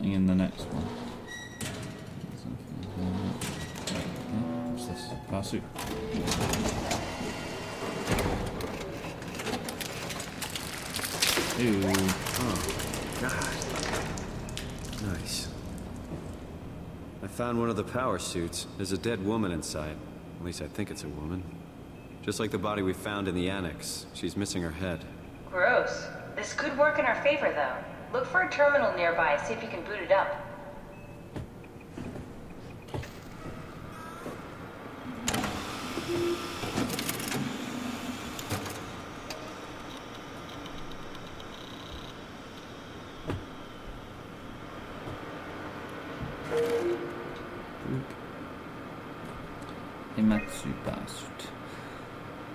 something in the next one. What's this? Power suit. Ew. Oh, God. Nice. I found one of the power suits. There's a dead woman inside. At least I think it's a woman. Just like the body we found in the annex. She's missing her head. Gross. This could work in our favor, though. Look for a terminal nearby, see if you can boot it up. Himatsu power suit.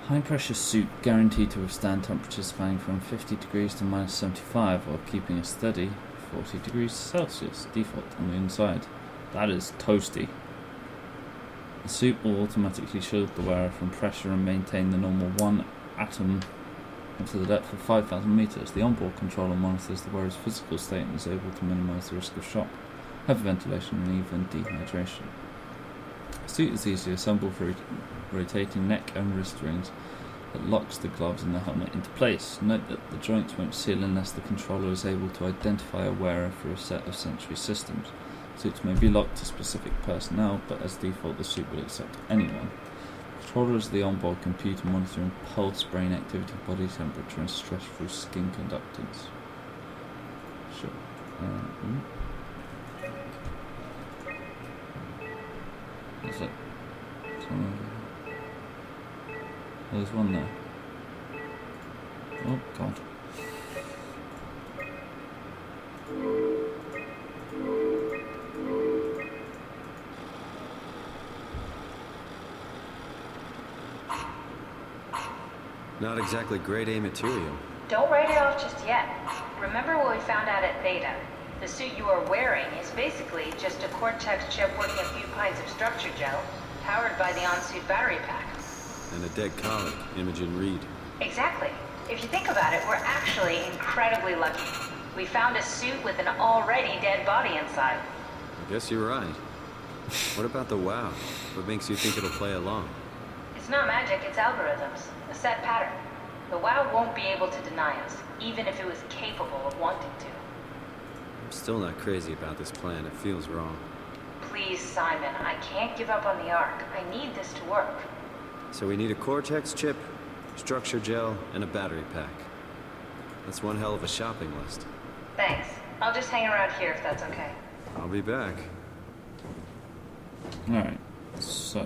High pressure suit guaranteed to withstand temperatures spanning from 50 degrees to minus 75 while keeping a steady 40 degrees Celsius default on the inside. That is toasty. The suit will automatically shield the wearer from pressure and maintain the normal 1 atom up to the depth of 5,000 meters. The onboard controller monitors the wearer's physical state and is able to minimize the risk of shock, hyperventilation and even dehydration. The suit is easily assembled for rotating neck and wrist rings that locks the gloves and the helmet into place. Note that the joints won't seal unless the controller is able to identify a wearer for a set of sensory systems. Suits may be locked to specific personnel, but as default the suit will accept anyone. The controller is the onboard computer monitoring pulse, brain activity, body temperature and stress through skin conductance. Sure. What's that? There's one there. Oh god. Not exactly grade A material. Don't write it off just yet. Remember what we found out at Theta? The suit you are wearing is basically just a Cortex chip working a few pints of structure gel, powered by the on-suit battery pack. And a dead colleague, Imogen Reed. Exactly. If you think about it, we're actually incredibly lucky. We found a suit with an already dead body inside. I guess you're right. What about the WoW? What makes you think it'll play along? It's not magic, it's algorithms. A set pattern. The WoW won't be able to deny us, even if it was capable of wanting to. I'm still not crazy about this plan. It feels wrong. Please, Simon, I can't give up on the Ark. I need this to work. So we need a Cortex chip, structure gel, and a battery pack. That's one hell of a shopping list. Thanks. I'll just hang around here if that's okay. I'll be back. Alright, so...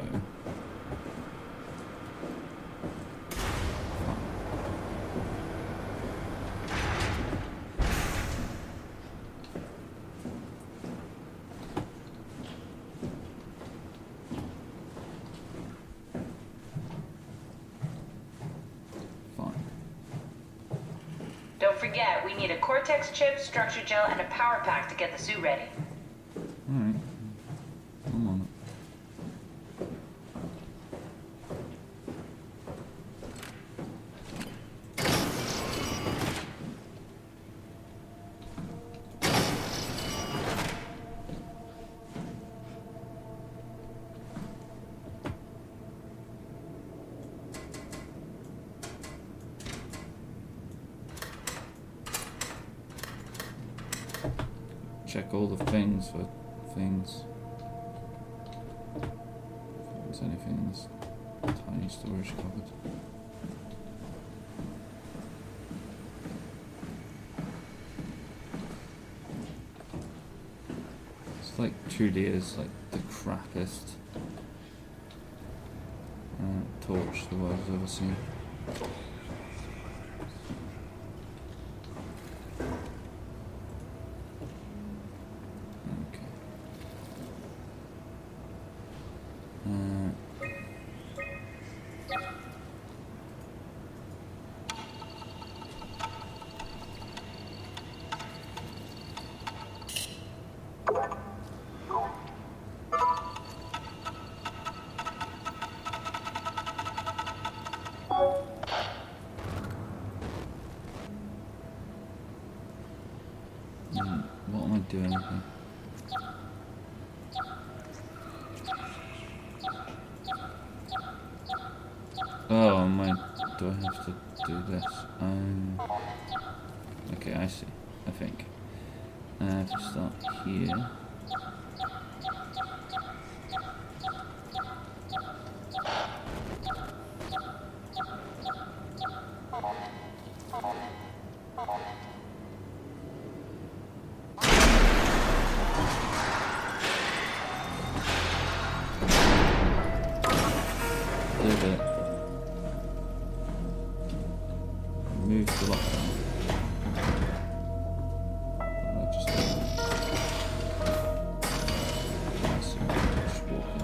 Don't forget, we need a Cortex chip, structure gel, and a power pack to get the suit ready. Alright. Come on. Check all the things for things. If there's anything in this tiny storage cupboard. It's like truly is like the crappiest torch the world has ever seen. do anything. Oh, do I have to do this? Okay, I see. I think. I have to start here. Did it. Move the lockdown. I just walk in.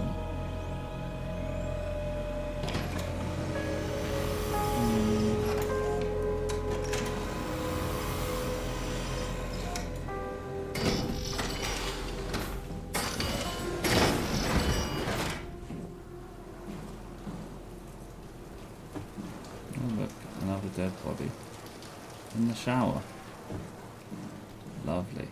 Oh look, another dead body. In the shower. Lovely.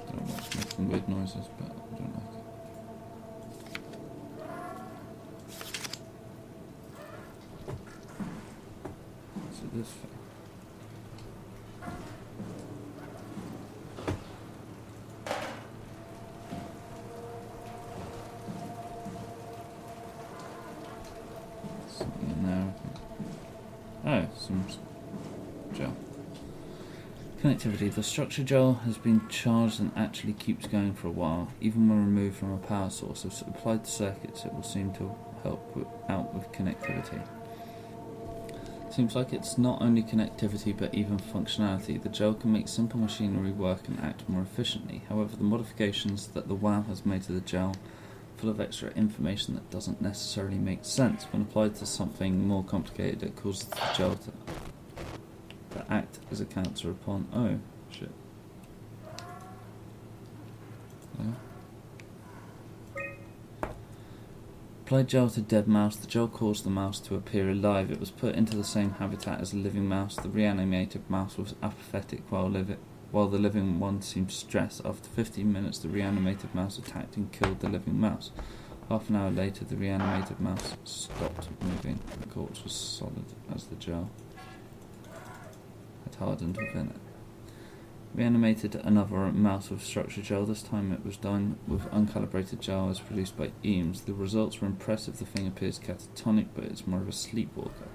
Don't know what's making weird noises, but I don't like it. This thing. Something in there. Oh, some gel. Connectivity. The structure gel has been charged and actually keeps going for a while, even when removed from a power source. If applied to circuits, it will seem to help out with connectivity. Seems like it's not only connectivity but even functionality. The gel can make simple machinery work and act more efficiently. However, the modifications that the WoW has made to the gel full of extra information that doesn't necessarily make sense. When applied to something more complicated, it causes the gel to act as a counter upon... Oh, shit. Yeah. Applied gel to dead mouse. The gel caused the mouse to appear alive. It was put into the same habitat as a living mouse. The reanimated mouse was apathetic while the living one seemed stressed. After 15 minutes, the reanimated mouse attacked and killed the living mouse. Half an hour later, the reanimated mouse stopped moving. The corpse was solid as the gel had hardened within it. Reanimated another mouse with structure gel. This time it was done with uncalibrated gel as produced by Eames. The results were impressive. The thing appears catatonic, but it's more of a sleepwalker.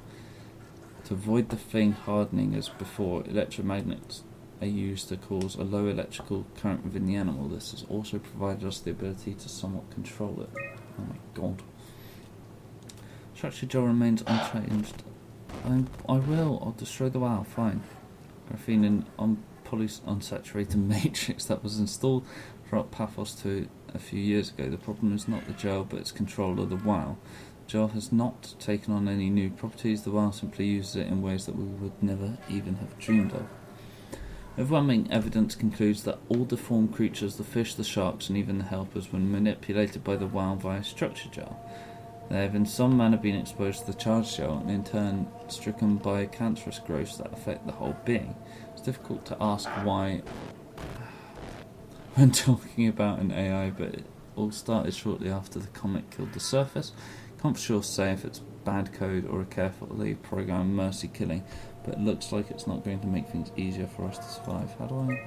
To avoid the thing hardening as before, electromagnets are used to cause a low electrical current within the animal. This has also provided us the ability to somewhat control it. Oh my god. Structure gel remains unchanged. I'll destroy the WoW, fine. Graphene and polyunsaturated matrix that was installed throughout Paphos 2 a few years ago. The problem is not the gel, but its control of the WoW. The gel has not taken on any new properties. The WoW simply uses it in ways that we would never even have dreamed of. Overwhelming evidence concludes that all deformed creatures, the fish, the sharks, and even the helpers, were manipulated by the WoW via structure gel. They have in some manner been exposed to the charged gel and in turn stricken by cancerous growths that affect the whole being. It's difficult to ask why when talking about an AI, but it all started shortly after the comet killed the surface. Can't for sure say if it's bad code or a carefully programmed mercy killing, but it looks like it's not going to make things easier for us to survive. How do I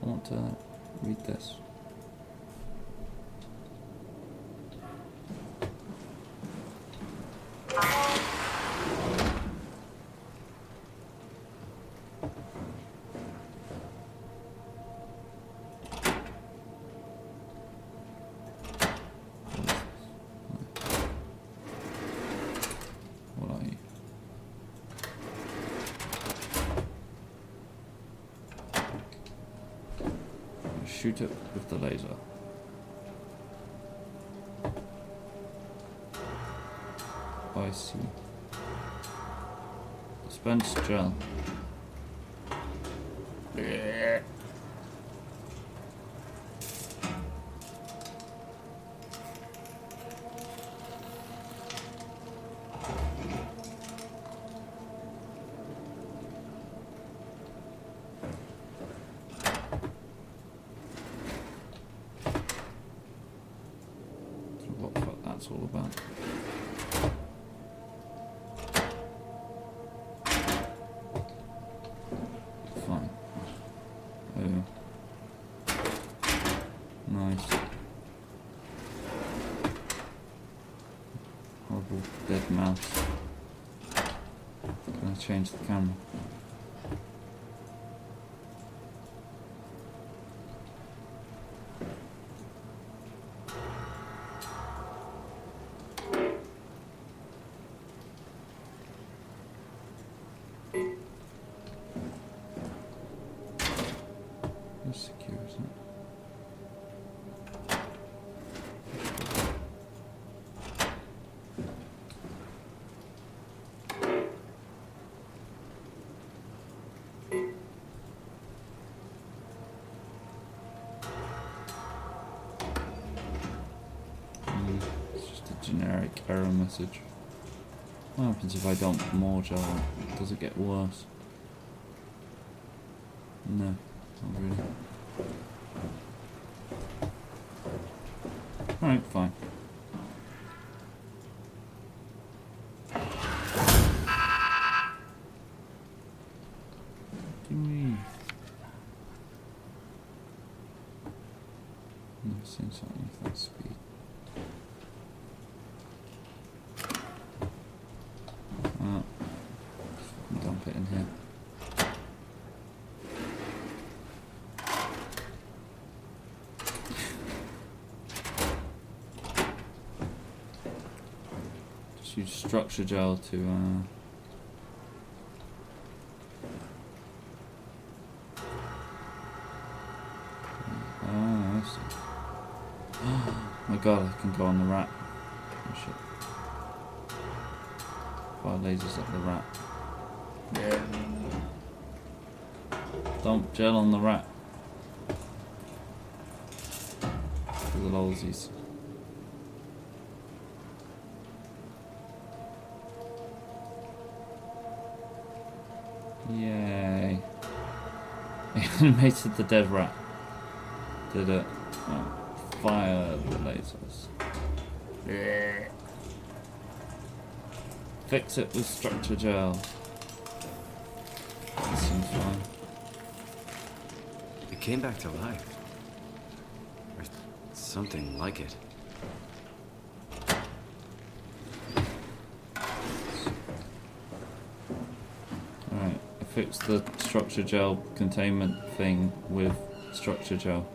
want to read this? Shoot it with the laser. I see. Dispense gel. Yeah. What the fuck that's all about. Fine. Oh. Nice. Horrible dead mouse. Gonna change the camera. It's secure, isn't it? It's just a generic error message. What happens if I dump more gel? Does it get worse? No, not really. Alright, fine. Never seen something of that speed. Dump it in here. Just use structure gel to I see. Oh my god, I can go on the rat. Oh shit. Fire lasers at the rat. Yeah. Dump gel on the rat. For the lolsies. Yay. He animated the dead rat. Did it? Oh, fire the lasers. Yeah. Fix it with structure gel. That seems fine. It came back to life. Or something like it. Alright, I fixed the structure gel containment thing with structure gel.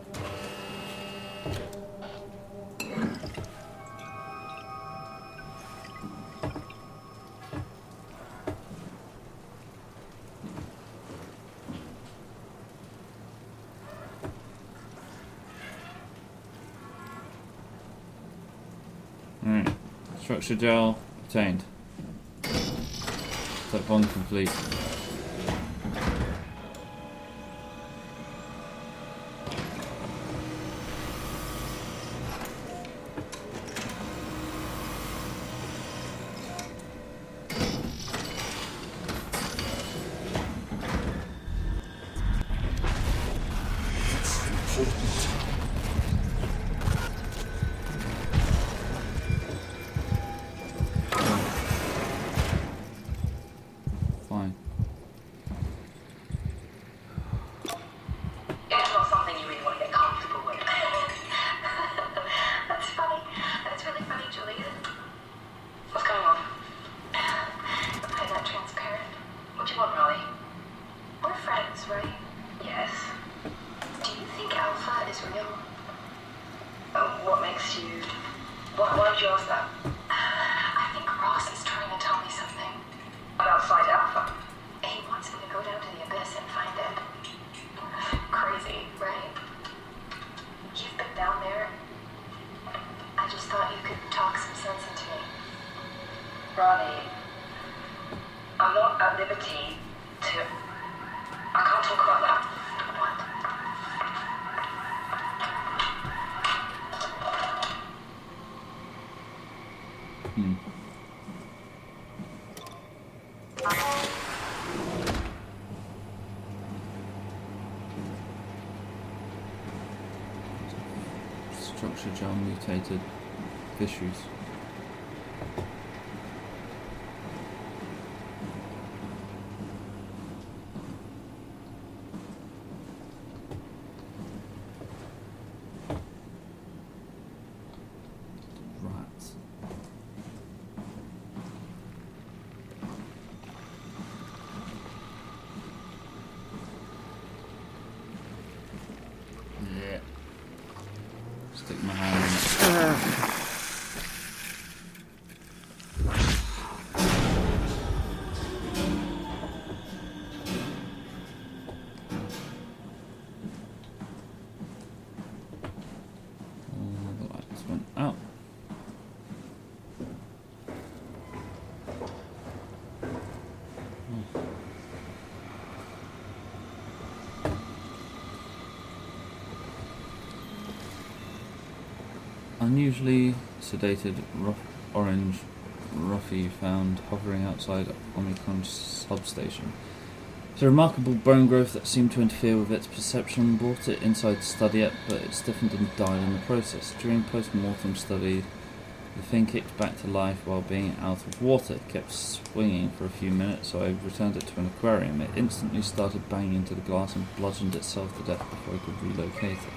Alright, structure gel obtained. Step 1 complete. Fine. It's not something you really want to get comfortable with. That's funny. That's really funny, Julian. What's going on? I'm not transparent. What do you want, Rolly? We're friends, right? Yes. Do you think Alpha is real? What makes you... Why did you ask that? I think Ross is trying to tell me something. About Site Alpha? He wants me to go down to the abyss and find it. Crazy, right? You've been down there. I just thought you could talk some sense into me. Ronnie, I'm not at liberty to... I can't talk about that. Structure gel mutated fisheries. Rats. Yeah. Stick my hand in it. All the lights went out. Unusually sedated orange Ruffy found hovering outside Omicron substation. It's a remarkable bone growth that seemed to interfere with its perception. Brought it inside to study it, but it stiffened and died in the process. During post-mortem study, the thing kicked back to life while being out of water. It kept swinging for a few minutes, so I returned it to an aquarium. It instantly started banging into the glass and bludgeoned itself to death before I could relocate it.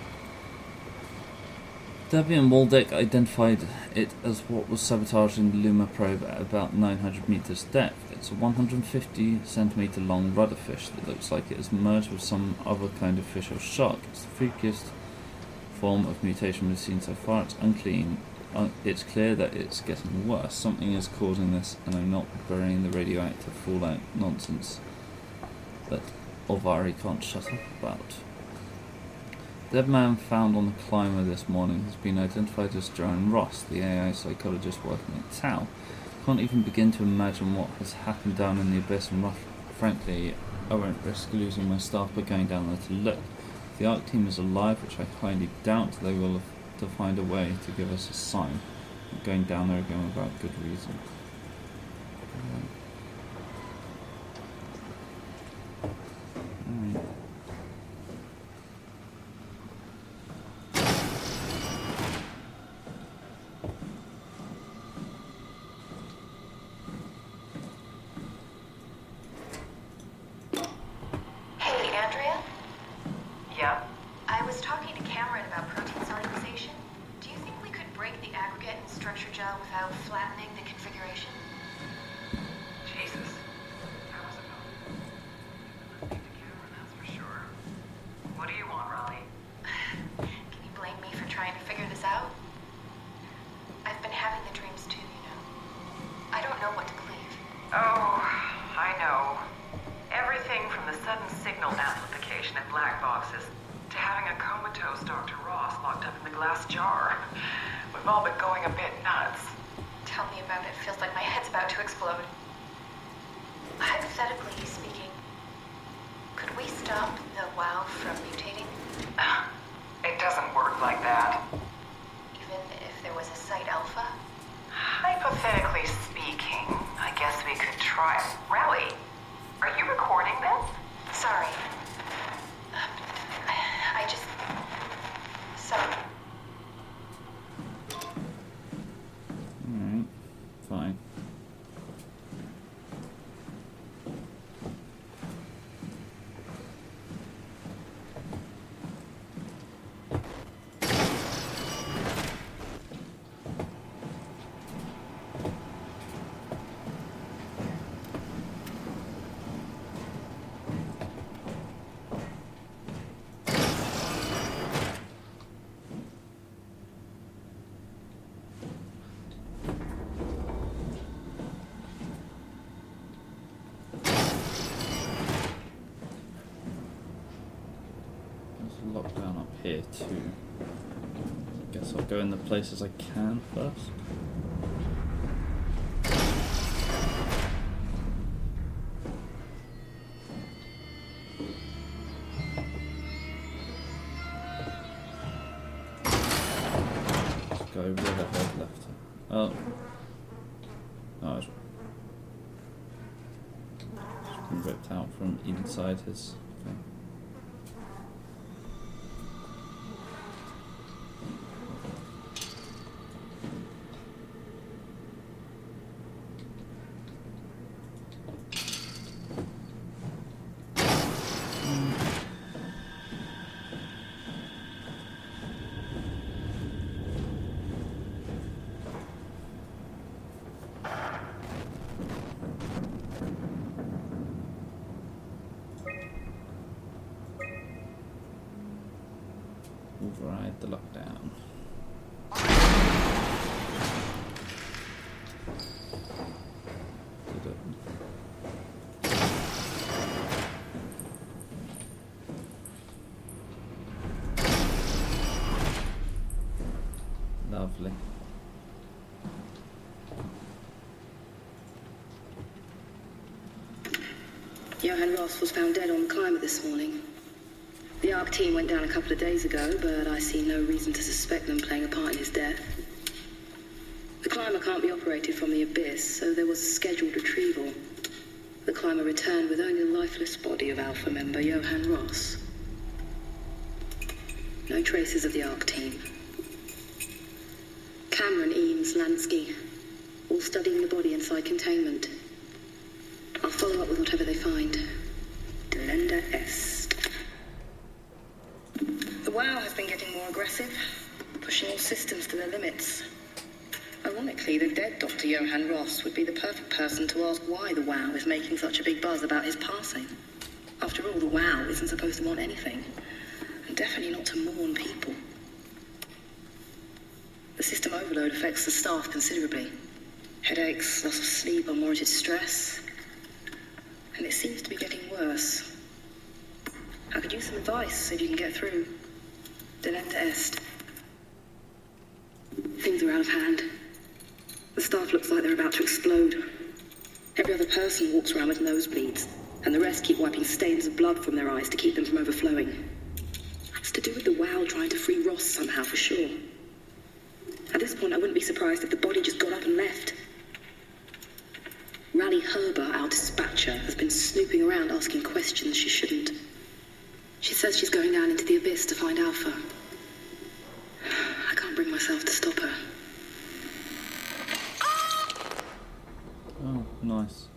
Debbie and Waldeck identified it as what was sabotaging the Luma probe at about 900 meters depth. It's a 150 centimeter long rudder fish that looks like it has merged with some other kind of fish or shark. It's the freakiest form of mutation we've seen so far. It's unclean. It's clear that it's getting worse. Something is causing this, and I'm not burying the radioactive fallout nonsense that Olvari can't shut up about. Dead man found on the climber this morning has been identified as Joan Ross, the AI psychologist working at Tau. Can't even begin to imagine what has happened down in the abyss, and frankly, I won't risk losing my staff by going down there to look. If the ARC team is alive, which I highly doubt, they will have to find a way to give us a sign. I'm going down there again without good reason. Alright. Lockdown up here too. Guess I'll go in the places I can first. Let's go where the hell left. Oh, Oh, it's been ripped out from inside his thing. Override the lockdown. Did it. Lovely. Johan Ross was found dead on the climber this morning. The ARC team went down a couple of days ago, but I see no reason to suspect them playing a part in his death. The climber can't be operated from the abyss, so there was a scheduled retrieval. The climber returned with only the lifeless body of Alpha member Johan Ross. No traces of the ARC team. Cameron, Eames, Lansky, all studying the body inside containment. I'll follow up with whatever they find. Delenda Est. The WoW has been getting more aggressive, pushing all systems to their limits. Ironically, the dead Dr. Johan Ross would be the perfect person to ask why the WoW is making such a big buzz about his passing. After all, the WoW isn't supposed to want anything, and definitely not to mourn people. The system overload affects the staff considerably. Headaches, loss of sleep, unwarranted stress. And it seems to be getting worse. I could use some advice if you can get through. Delenda Est. Things are out of hand. The staff looks like they're about to explode. Every other person walks around with nosebleeds, and the rest keep wiping stains of blood from their eyes to keep them from overflowing. It's to do with the WoW trying to free Ross somehow, for sure. At this point, I wouldn't be surprised if the body just got up and left. Rally Herber, our dispatcher, has been snooping around asking questions she shouldn't. She says she's going down into the abyss to find Alpha. I can't bring myself to stop her. Oh, nice.